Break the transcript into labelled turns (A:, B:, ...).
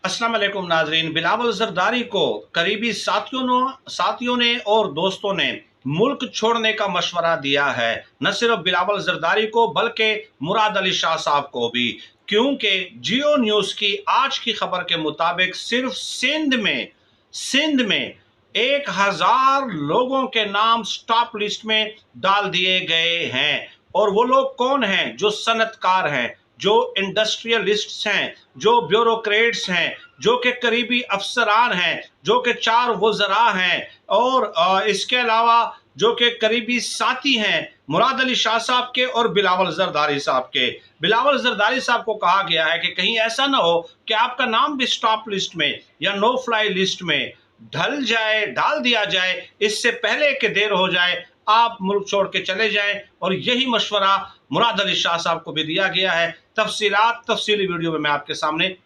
A: अस्सलाम वालेकुम नाजरीन। बिलावल जरदारी को करीबी साथियों ने और दोस्तों ने मुल्क छोड़ने का मशवरा दिया है। न सिर्फ बिलावल जरदारी को बल्कि मुराद अली शाह साहब को भी, क्योंकि जियो न्यूज़ की आज की खबर के मुताबिक सिर्फ सिंध में 1000 लोगों के नाम स्टॉप लिस्ट में डाल दिए गए हैं। और वो लोग कौन हैं? जो सनतकार हैं, जो इंडस्ट्रियलिस्ट्स हैं, जो ब्यूरोक्रेट्स हैं, जो कि करीबी अफसरान हैं, जो कि 4 वज़रा हैं, और इसके अलावा जो कि करीबी साथी हैं मुराद अली शाह साहब के और बिलावल जरदारी साहब के। बिलावल जरदारी साहब को कहा गया है कि कहीं ऐसा ना हो कि आपका नाम भी स्टॉप लिस्ट में या नो फ्लाई लिस्ट में डाल दिया जाए, इससे पहले कि देर हो जाए आप मुल्क छोड़ के चले जाएं। और यही मशवरा मुराद अली शाह साहब को भी दिया गया है। तफसीली वीडियो में मैं आपके सामने